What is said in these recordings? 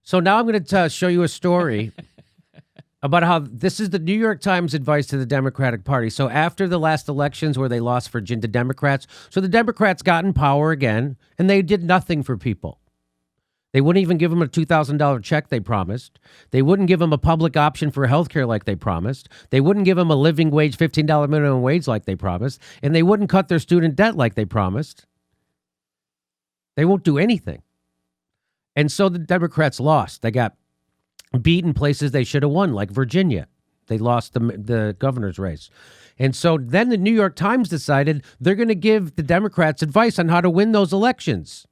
So now I'm going to show you a story about how this is the New York Times advice to the Democratic Party. So after the last elections where they lost Virginia to Democrats, so the Democrats got in power again, and they did nothing for people. They wouldn't even give them a $2,000 check they promised. They wouldn't give them a public option for health care like they promised. They wouldn't give them a living wage, $15 minimum wage like they promised. And they wouldn't cut their student debt like they promised. They won't do anything. And so the Democrats lost. They got beat in places they should have won, like Virginia. They lost the governor's race. And so then the New York Times decided they're going to give the Democrats advice on how to win those elections.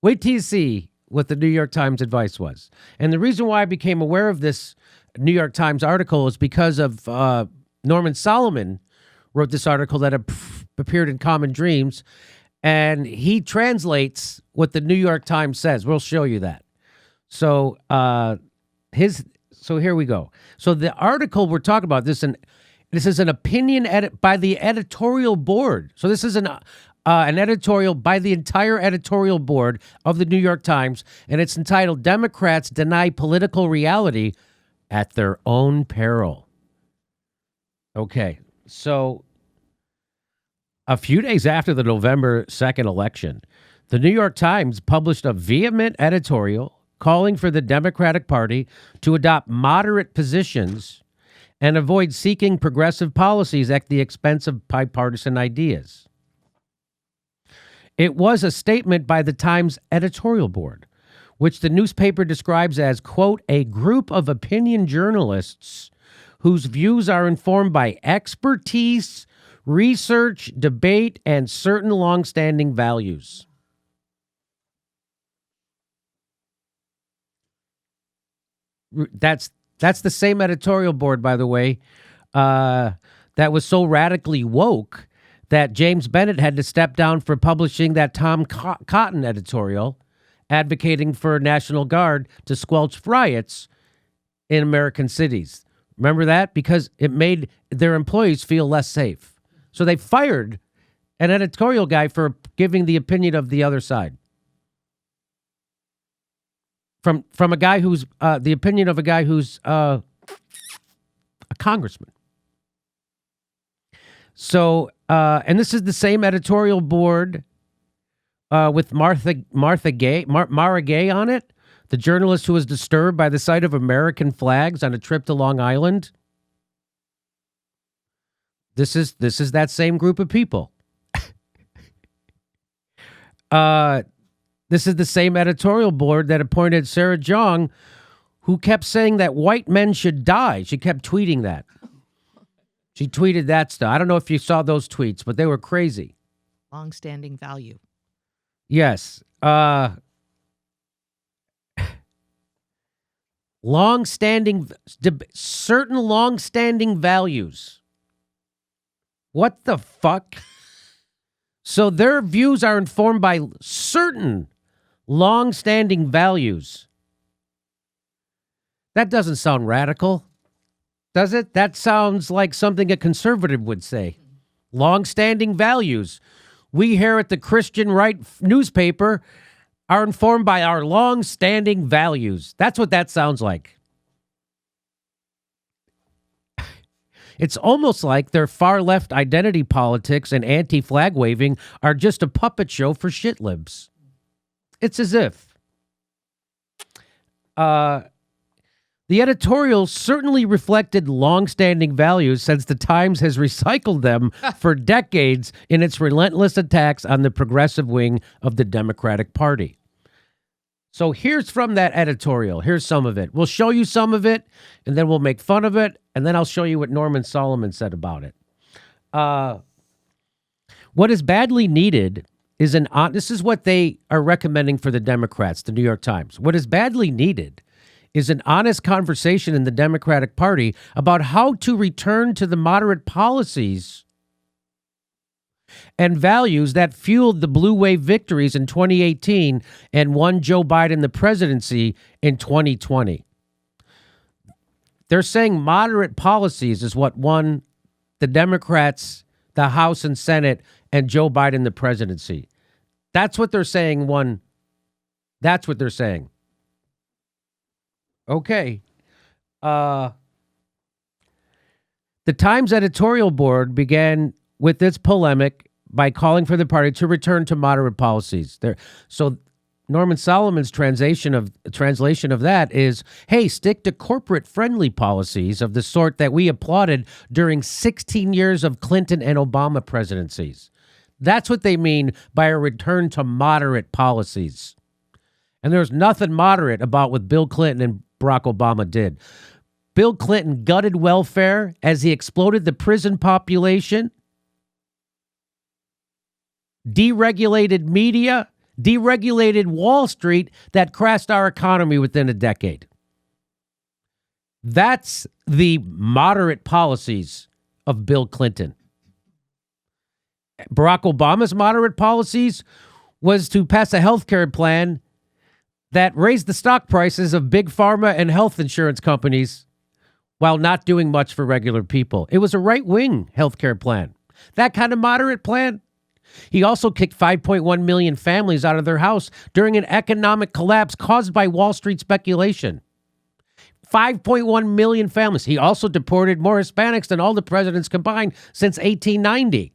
Wait till you see what the New York Times advice was. And the reason why I became aware of this New York Times article is because of Norman Solomon wrote this article that appeared in Common Dreams, and he translates what the New York Times says. We'll show you that. So here we go. So the article we're talking about, this is an opinion edit by the editorial board. So this is an editorial by the entire editorial board of the New York Times, and it's entitled "Democrats Deny Political Reality at Their Own Peril." Okay, so a few days after the November 2nd election, the New York Times published a vehement editorial calling for the Democratic Party to adopt moderate positions and avoid seeking progressive policies at the expense of bipartisan ideas. It was a statement by the Times editorial board, which the newspaper describes as, quote, a group of opinion journalists whose views are informed by expertise, research, debate, and certain longstanding values. That's the same editorial board, by the way, that was so radically woke that James Bennett had to step down for publishing that Tom Cotton editorial advocating for National Guard to squelch riots in American cities. Remember that? Because it made their employees feel less safe. So they fired an editorial guy for giving the opinion of the other side. From a guy who's the opinion of a guy who's a congressman. So, and this is the same editorial board with Mara Gay on it, the journalist who was disturbed by the sight of American flags on a trip to Long Island. This is that same group of people. This is the same editorial board that appointed Sarah Jong, who kept saying that white men should die. She kept tweeting that. She tweeted that stuff. I don't know if you saw those tweets, but they were crazy. Long-standing value. Yes. Certain long-standing values. What the fuck? So their views are informed by certain long-standing values. That doesn't sound radical, does it? That sounds like something a conservative would say. Long-standing values. We here at the Christian Right newspaper are informed by our long-standing values. That's what that sounds like. It's almost like their far-left identity politics and anti-flag waving are just a puppet show for shitlibs. It's as if. The editorial certainly reflected long-standing values since the Times has recycled them for decades in its relentless attacks on the progressive wing of the Democratic Party. So here's from that editorial. Here's some of it. We'll show you some of it, and then we'll make fun of it, and then I'll show you what Norman Solomon said about it. What is badly needed is this is what they are recommending for the Democrats, the New York Times. What is badly needed is an honest conversation in the Democratic Party about how to return to the moderate policies and values that fueled the blue wave victories in 2018 and won Joe Biden the presidency in 2020. They're saying moderate policies is what won the Democrats the House and Senate and Joe Biden the presidency. That's what they're saying. That's what they're saying. Okay. The Times editorial board began with its polemic by calling for the party to return to moderate policies. So Norman Solomon's translation of that is, hey, stick to corporate-friendly policies of the sort that we applauded during 16 years of Clinton and Obama presidencies. That's what they mean by a return to moderate policies. And there's nothing moderate about what Bill Clinton and Barack Obama did. Bill Clinton gutted welfare as he exploded the prison population, deregulated media, deregulated Wall Street that crashed our economy within a decade. That's the moderate policies of Bill Clinton. Barack Obama's moderate policies was to pass a health care plan that raised the stock prices of big pharma and health insurance companies while not doing much for regular people. It was a right-wing health care plan. That kind of moderate plan. He also kicked 5.1 million families out of their house during an economic collapse caused by Wall Street speculation. 5.1 million families. He also deported more Hispanics than all the presidents combined since 1890.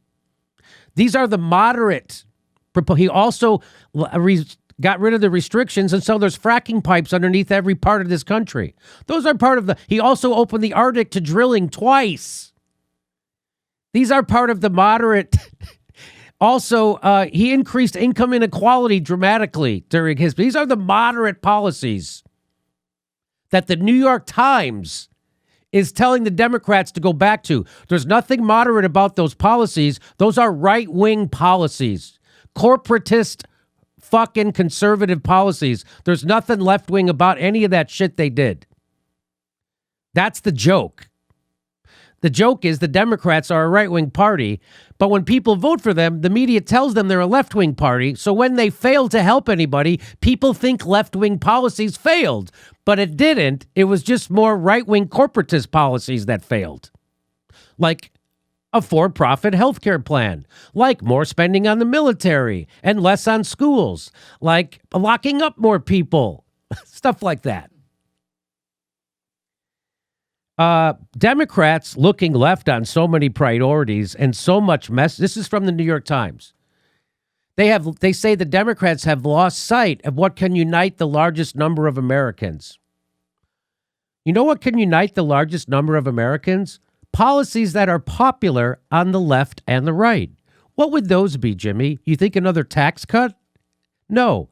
These are the moderate. He also got rid of the restrictions, and so there's fracking pipes underneath every part of this country. Those are part of the... He also opened the Arctic to drilling twice. These are part of the moderate... Also, he increased income inequality dramatically during his... These are the moderate policies that the New York Times is telling the Democrats to go back to. There's nothing moderate about those policies. Those are right-wing policies. Corporatist, fucking conservative policies. There's nothing left-wing about any of that shit they did. That's the joke. The joke is the Democrats are a right-wing party, but when people vote for them, the media tells them they're a left-wing party. So when they fail to help anybody, people think left-wing policies failed. But it didn't. It was just more right-wing corporatist policies that failed. Like a for-profit healthcare plan, like more spending on the military and less on schools, like locking up more people, stuff like that. Democrats looking left on so many priorities and so much mess. This is from the New York Times. They say the Democrats have lost sight of what can unite the largest number of Americans. You know what can unite the largest number of Americans? Policies that are popular on the left and the right. What would those be, Jimmy? You think another tax cut? No.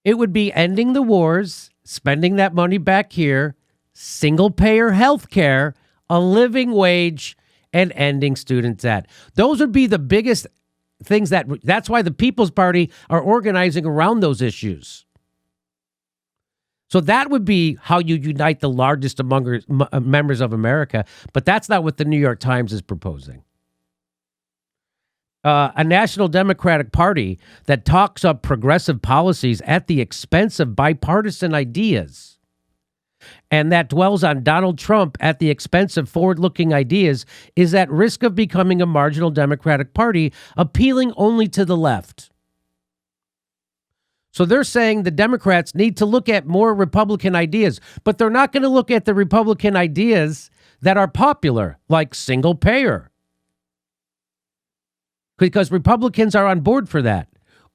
It would be ending the wars, spending that money back here, single-payer health care, a living wage, and ending student debt. Those would be the biggest things that's why the People's Party are organizing around those issues. So that would be how you unite the largest among members of America, but that's not what the New York Times is proposing. A national Democratic Party that talks up progressive policies at the expense of bipartisan ideas, and that dwells on Donald Trump at the expense of forward-looking ideas, is at risk of becoming a marginal Democratic Party appealing only to the left. So they're saying the Democrats need to look at more Republican ideas, but they're not going to look at the Republican ideas that are popular, like single payer, because Republicans are on board for that,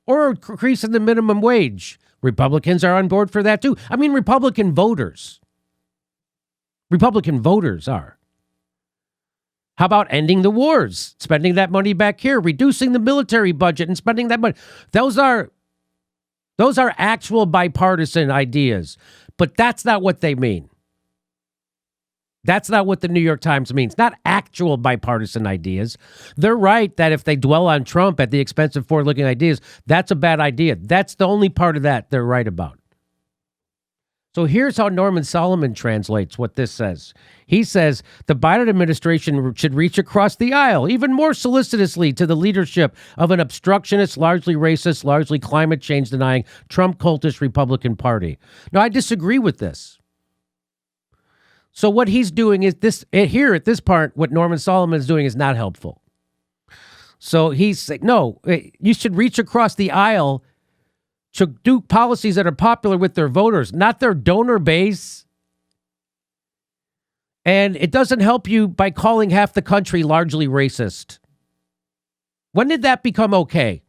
or increasing the minimum wage. Republicans are on board for that too. I mean, Republican voters are. How about ending the wars, spending that money back here, reducing the military budget and spending that money? Those are actual bipartisan ideas, but that's not what they mean. That's not what the New York Times means. Not actual bipartisan ideas. They're right that if they dwell on Trump at the expense of forward-looking ideas, that's a bad idea. That's the only part of that they're right about. So here's how Norman Solomon translates what this says. He says the Biden administration should reach across the aisle even more solicitously to the leadership of an obstructionist, largely racist, largely climate change denying, Trump cultist Republican Party. Now, I disagree with this. So what he's doing is this here at this part, what Norman Solomon is doing is not helpful. So he's saying, no, you should reach across the aisle to do policies that are popular with their voters, not their donor base. And it doesn't help you by calling half the country largely racist. When did that become okay?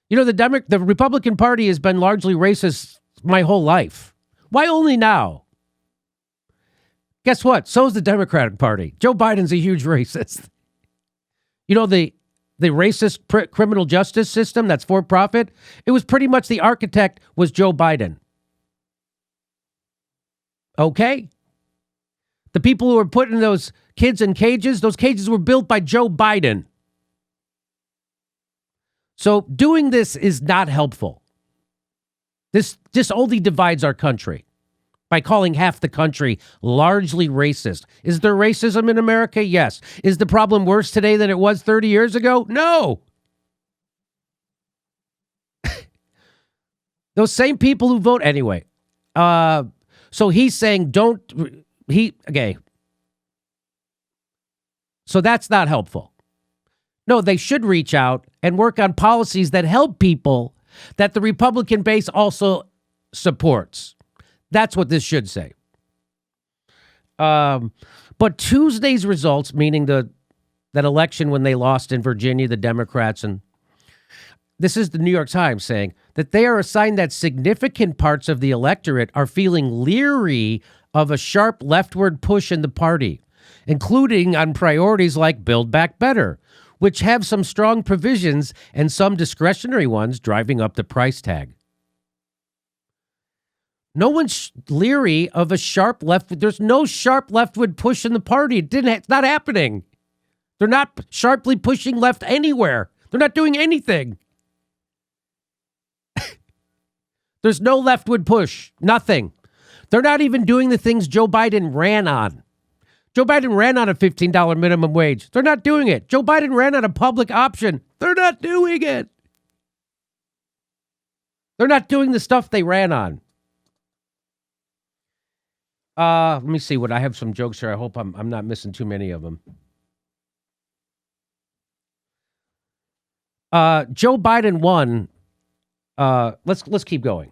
You know, the Republican Party has been largely racist my whole life. Why only now? Guess what? So is the Democratic Party. Joe Biden's a huge racist. You know, the racist criminal justice system that's for profit, it was pretty much the architect was Joe Biden. Okay? The people who were putting those kids in cages, those cages were built by Joe Biden. So doing this is not helpful. This only divides our country by calling half the country largely racist. Is there racism in America? Yes. Is the problem worse today than it was 30 years ago? No. Those same people who vote anyway. So he's saying okay. So that's not helpful. No, they should reach out and work on policies that help people that the Republican base also supports. That's what this should say. But Tuesday's results, meaning that election when they lost in Virginia, the Democrats, and this is the New York Times saying that they are a sign that significant parts of the electorate are feeling leery of a sharp leftward push in the party, including on priorities like Build Back Better, which have some strong provisions and some discretionary ones driving up the price tag. No one's leery of a sharp left. There's no sharp leftward push in the party. It's not happening. They're not sharply pushing left anywhere. They're not doing anything. There's no leftward push. Nothing. They're not even doing the things Joe Biden ran on. Joe Biden ran on a $15 minimum wage. They're not doing it. Joe Biden ran on a public option. They're not doing it. They're not doing the stuff they ran on. Let me see what I have some jokes here. I hope I'm not missing too many of them. Joe Biden won. Let's keep going.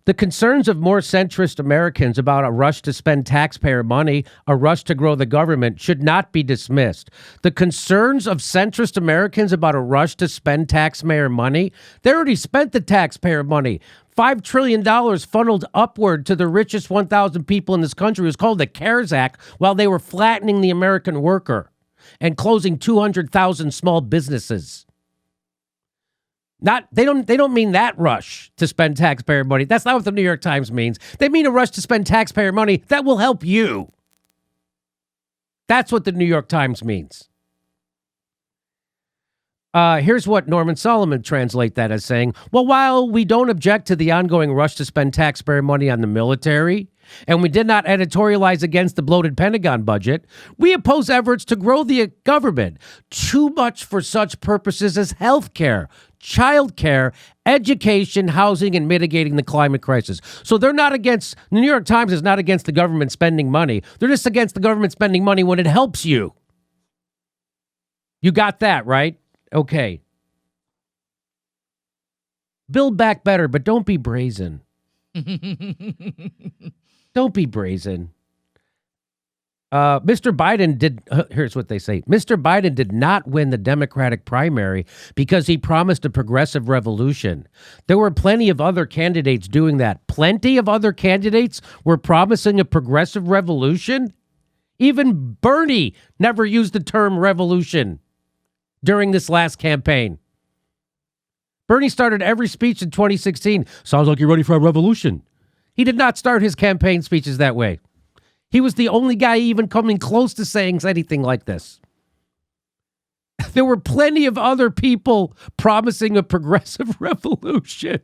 The concerns of more centrist Americans about a rush to spend taxpayer money, a rush to grow the government, should not be dismissed. The concerns of centrist Americans about a rush to spend taxpayer money, they already spent the taxpayer money. $5 trillion funneled upward to the richest 1,000 people in this country. It was called the CARES Act while they were flattening the American worker and closing 200,000 small businesses. They don't mean that rush to spend taxpayer money. That's not what the New York Times means. They mean a rush to spend taxpayer money that will help you. That's what the New York Times means. Here's what Norman Solomon translate that as saying, well, while we don't object to the ongoing rush to spend taxpayer money on the military, and we did not editorialize against the bloated Pentagon budget, we oppose efforts to grow the government too much for such purposes as health care, child care, education, housing, and mitigating the climate crisis. So they're not against, the New York Times is not against the government spending money. They're just against the government spending money when it helps you. You got that, right? Okay. Build back better, but don't be brazen. Don't be brazen. Mr. Biden here's what they say. Mr. Biden did not win the Democratic primary because he promised a progressive revolution. There were plenty of other candidates doing that. Plenty of other candidates were promising a progressive revolution. Even Bernie never used the term revolution during this last campaign. Bernie started every speech in 2016. Sounds like you're ready for a revolution. He did not start his campaign speeches that way. He was the only guy even coming close to saying anything like this. There were plenty of other people promising a progressive revolution.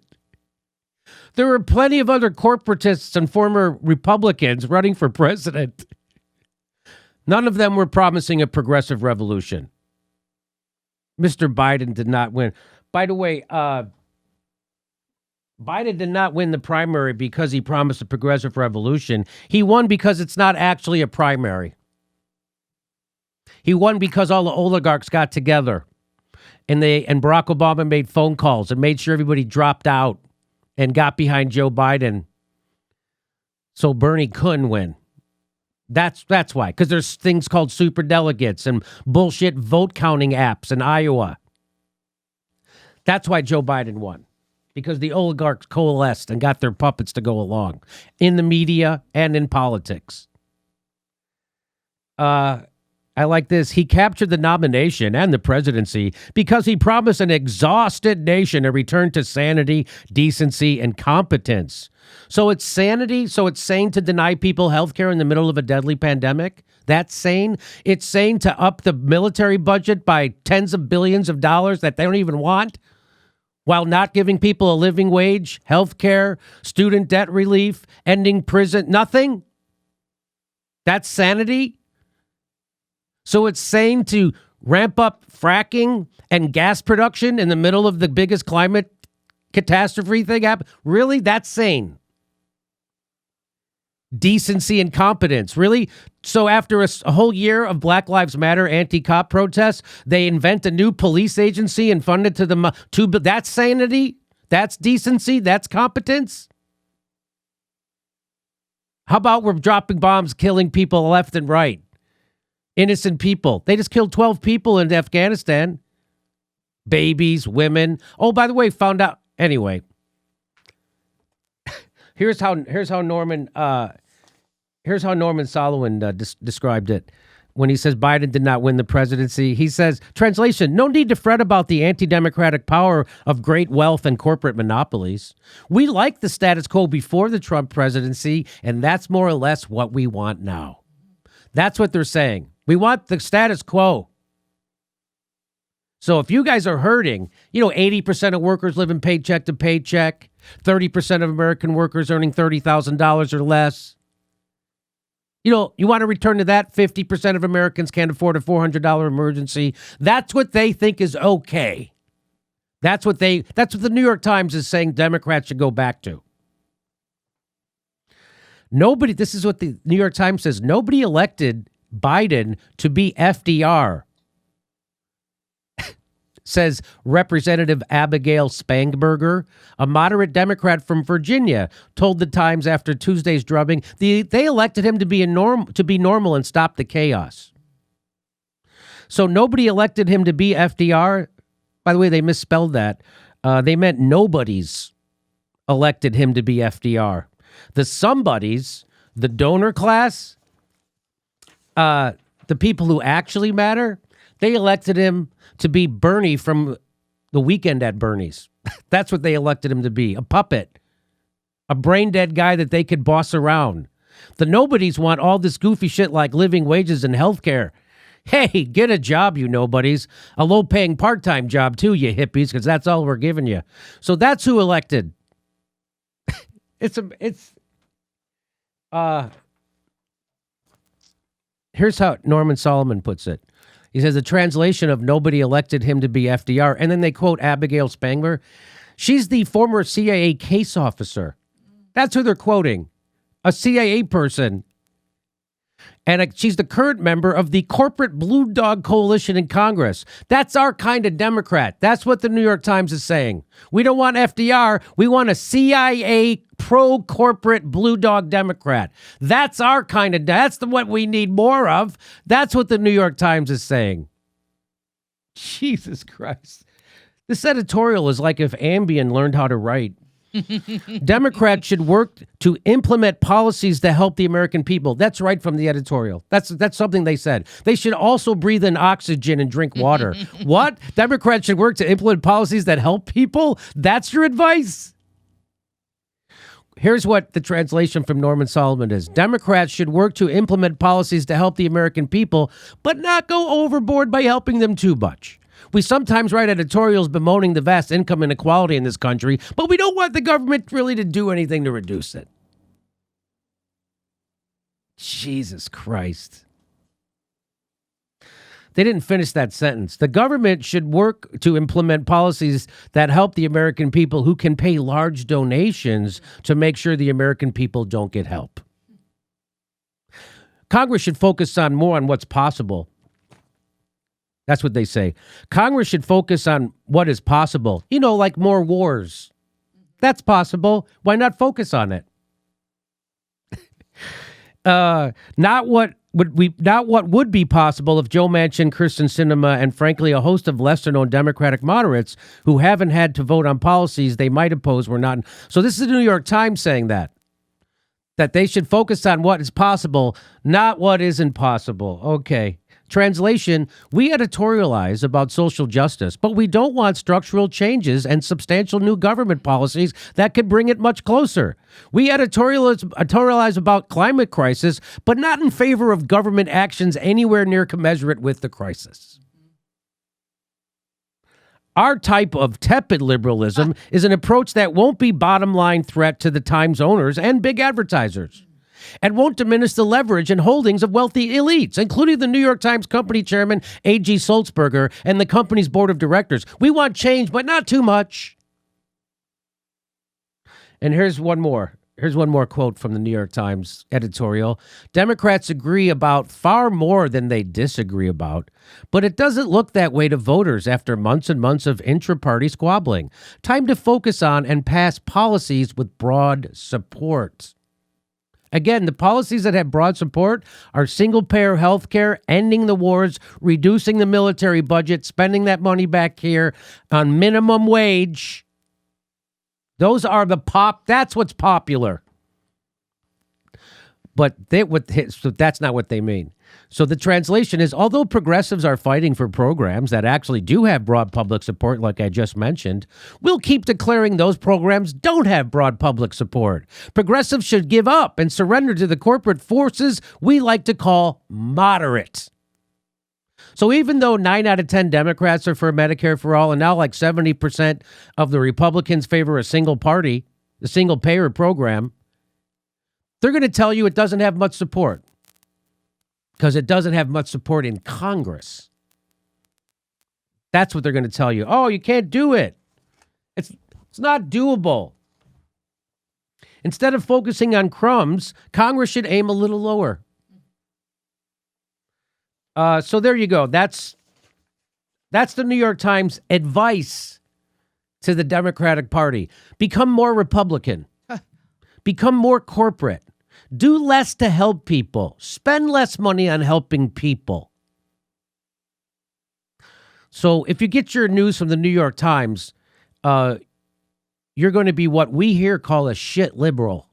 There were plenty of other corporatists and former Republicans running for president. None of them were promising a progressive revolution. Mr. Biden did not win. By the way, Biden did not win the primary because he promised a progressive revolution. He won because it's not actually a primary. He won because all the oligarchs got together and Barack Obama made phone calls and made sure everybody dropped out and got behind Joe Biden. So Bernie couldn't win. That's why. Because there's things called superdelegates and bullshit vote counting apps in Iowa. That's why Joe Biden won. Because the oligarchs coalesced and got their puppets to go along in the media and in politics. I like this. He captured the nomination and the presidency because he promised an exhausted nation a return to sanity, decency, and competence. So it's sanity. So it's sane to deny people health care in the middle of a deadly pandemic. That's sane. It's sane to up the military budget by tens of billions of dollars that they don't even want, while not giving people a living wage, health care, student debt relief, ending prison, nothing. That's sanity. So it's sane to ramp up fracking and gas production in the middle of the biggest climate catastrophe thing happen. Really? That's sane. Decency and competence. Really? So after a whole year of Black Lives Matter anti-cop protests, they invent a new police agency and fund it to the... That's sanity? That's decency? That's competence? How about we're dropping bombs, killing people left and right? Innocent people. They just killed 12 people in Afghanistan. Babies, women. Oh, by the way, found out... Anyway. Here's how Norman Solomon described it when he says Biden did not win the presidency. He says, translation, no need to fret about the anti-democratic power of great wealth and corporate monopolies. We like the status quo before the Trump presidency, and that's more or less what we want now. That's what they're saying. We want the status quo. So if you guys are hurting, 80% of workers living paycheck to paycheck, 30% of American workers earning $30,000 or less. You want to return to that? 50% of Americans can't afford a $400 emergency. That's what they think is okay. That's what the New York Times is saying Democrats should go back to. This is what the New York Times says. Nobody elected Biden to be FDR. Says Representative Abigail Spangler, a moderate Democrat from Virginia, told the Times after Tuesday's drubbing they elected him to be normal and stop the chaos. So nobody elected him to be FDR. By the way, they misspelled that. They meant nobody's elected him to be FDR. The somebodies, the donor class, the people who actually matter, they elected him to be Bernie from The Weekend at Bernie's. That's what they elected him to be, a puppet, a brain-dead guy that they could boss around. The nobodies want all this goofy shit like living wages and health care. Hey, get a job, you nobodies. A low-paying part-time job, too, you hippies, because that's all we're giving you. So that's who elected. Here's how Norman Solomon puts it. He says, a translation of nobody elected him to be FDR. And then they quote Abigail Spangler. She's the former CIA case officer. That's who they're quoting. A CIA person. And she's the current member of the corporate Blue Dog Coalition in Congress. That's our kind of Democrat. That's what the New York Times is saying. We don't want FDR. We want a CIA pro-corporate Blue Dog Democrat. That's our kind of, what we need more of. That's what the New York Times is saying. Jesus Christ. This editorial is like if Ambien learned how to write. Democrats should work to implement policies to help the American people. That's right from the editorial. That's something they said. They should also breathe in oxygen and drink water. What? Democrats should work to implement policies that help people? That's your advice? Here's what the translation from Norman Solomon is. Democrats should work to implement policies to help the American people, but not go overboard by helping them too much. We sometimes write editorials bemoaning the vast income inequality in this country, but we don't want the government really to do anything to reduce it. Jesus Christ. They didn't finish that sentence. The government should work to implement policies that help the American people who can pay large donations to make sure the American people don't get help. Congress should focus more on what's possible. That's what they say. Congress should focus on what is possible. Like more wars. That's possible. Why not focus on it? not what would be possible if Joe Manchin, Kyrsten Sinema, and frankly a host of lesser-known Democratic moderates who haven't had to vote on policies they might oppose were not. So this is the New York Times saying that they should focus on what is possible, not what isn't possible. Okay. Translation, we editorialize about social justice, but we don't want structural changes and substantial new government policies that could bring it much closer. We editorialize about climate crisis, but not in favor of government actions anywhere near commensurate with the crisis. Our type of tepid liberalism is an approach that won't be bottom line threat to the Times owners and big advertisers, and won't diminish the leverage and holdings of wealthy elites, including the New York Times company chairman, A.G. Sulzberger, and the company's board of directors. We want change, but not too much. And here's one more. Here's one more quote from the New York Times editorial. Democrats agree about far more than they disagree about, but it doesn't look that way to voters after months and months of intra-party squabbling. Time to focus on and pass policies with broad support. Again, the policies that have broad support are single-payer health care, ending the wars, reducing the military budget, spending that money back here on minimum wage. Those are that's what's popular. But so that's not what they mean. So the translation is, although progressives are fighting for programs that actually do have broad public support, like I just mentioned, we'll keep declaring those programs don't have broad public support. Progressives should give up and surrender to the corporate forces we like to call moderate. So even though 9 out of 10 Democrats are for Medicare for all, and now like 70% of the Republicans favor a single payer program, they're going to tell you it doesn't have much support because it doesn't have much support in Congress. That's what they're going to tell you. Oh, you can't do it. It's not doable. Instead of focusing on crumbs, Congress should aim a little lower. So there you go. That's the New York Times advice to the Democratic Party. Become more Republican. Become more corporate. Do less to help people. Spend less money on helping people. So if you get your news from the New York Times, you're going to be what we here call a shit liberal.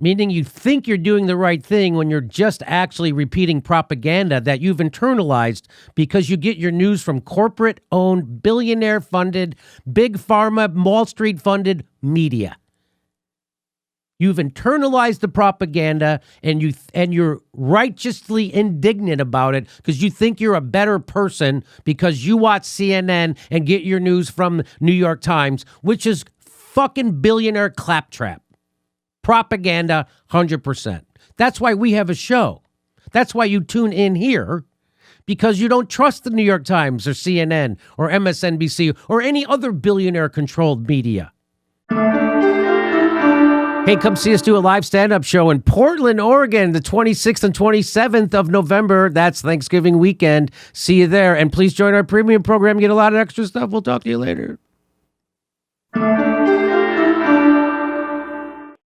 Meaning you think you're doing the right thing when you're just actually repeating propaganda that you've internalized because you get your news from corporate-owned, billionaire-funded, big pharma, Wall Street-funded media. You've internalized the propaganda, and you're righteously indignant about it because you think you're a better person because you watch CNN and get your news from New York Times, which is fucking billionaire claptrap. Propaganda, 100%. That's why we have a show. That's why you tune in here, because you don't trust the New York Times or CNN or MSNBC or any other billionaire-controlled media. Hey, come see us do a live stand-up show in Portland, Oregon, the 26th and 27th of November. That's Thanksgiving weekend. See you there. And please join our premium program. Get a lot of extra stuff. We'll talk to you later.